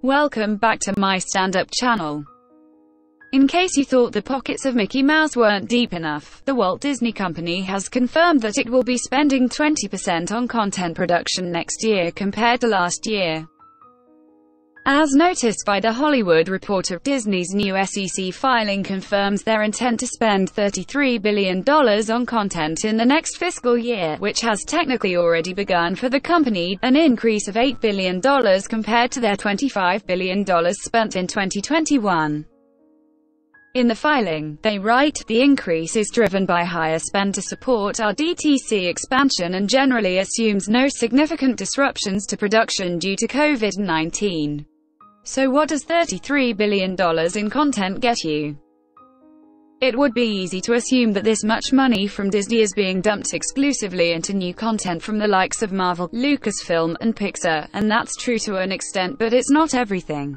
Welcome back to my stand-up channel. In case you thought the pockets of Mickey Mouse weren't deep enough, the Walt Disney Company has confirmed that it will be spending 20% on content production next year compared to last year. As noticed by The Hollywood Reporter, Disney's new SEC filing confirms their intent to spend $33 billion on content in the next fiscal year, which has technically already begun for the company, an increase of $8 billion compared to their $25 billion spent in 2021. In the filing, they write, "The increase is driven by higher spend to support our DTC expansion and generally assumes no significant disruptions to production due to COVID-19. So what does $33 billion in content get you? It would be easy to assume that this much money from Disney is being dumped exclusively into new content from the likes of Marvel, Lucasfilm, and Pixar, and that's true to an extent, but it's not everything."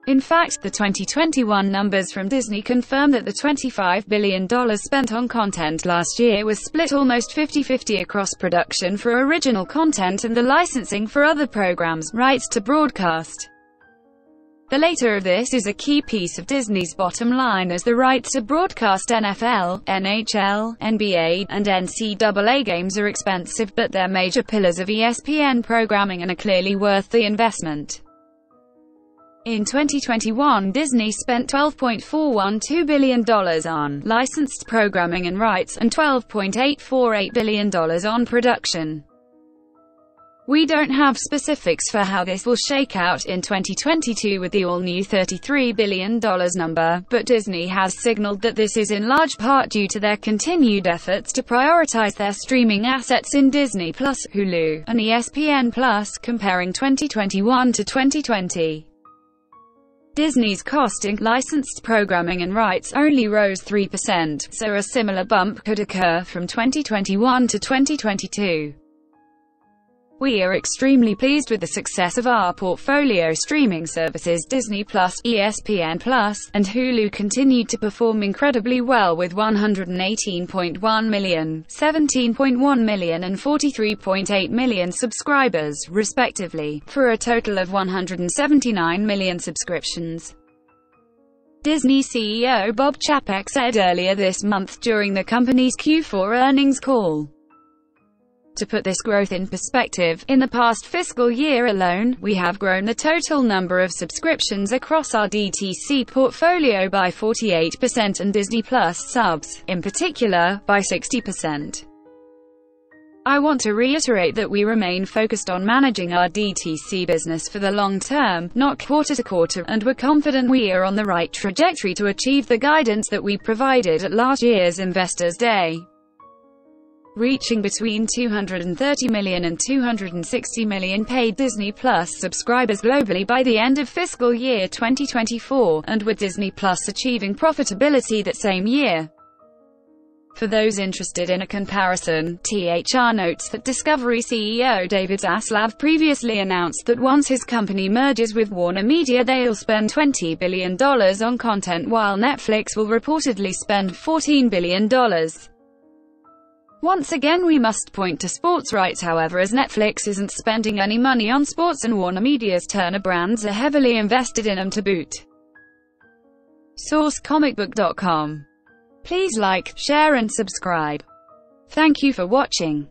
In fact, the 2021 numbers from Disney confirm that the $25 billion spent on content last year was split almost 50-50 across production for original content and the licensing for other programs, rights to broadcast. The latter of this is a key piece of Disney's bottom line, as the rights to broadcast NFL, NHL, NBA, and NCAA games are expensive, but they're major pillars of ESPN programming and are clearly worth the investment. In 2021, Disney spent $12.412 billion on licensed programming and rights, and $12.848 billion on production. We don't have specifics for how this will shake out in 2022 with the all-new $33 billion number, but Disney has signaled that this is in large part due to their continued efforts to prioritize their streaming assets in Disney+, Hulu, and ESPN+, comparing 2021 to 2020. Disney's cost in licensed programming and rights only rose 3%, so a similar bump could occur from 2021 to 2022. We are extremely pleased with the success of our portfolio streaming services. Disney+, ESPN+, and Hulu continued to perform incredibly well with 118.1 million, 17.1 million and 43.8 million subscribers, respectively, for a total of 179 million subscriptions. Disney CEO Bob Chapek said earlier this month during the company's Q4 earnings call. To put this growth in perspective, in the past fiscal year alone, we have grown the total number of subscriptions across our DTC portfolio by 48% and Disney Plus subs, in particular, by 60%. I want to reiterate that we remain focused on managing our DTC business for the long term, not quarter to quarter, and we're confident we are on the right trajectory to achieve the guidance that we provided at last year's Investors' Day. Reaching between 230 million and 260 million paid Disney Plus subscribers globally by the end of fiscal year 2024, and with Disney Plus achieving profitability that same year. For those interested in a comparison, THR notes that Discovery CEO David Zaslav previously announced that once his company merges with Warner Media they'll spend $20 billion on content, while Netflix will reportedly spend $14 billion. Once again we must point to sports rights, however, as Netflix isn't spending any money on sports and Warner Media's Turner brands are heavily invested in them to boot. Source: comicbook.com. Please like, share and subscribe. Thank you for watching.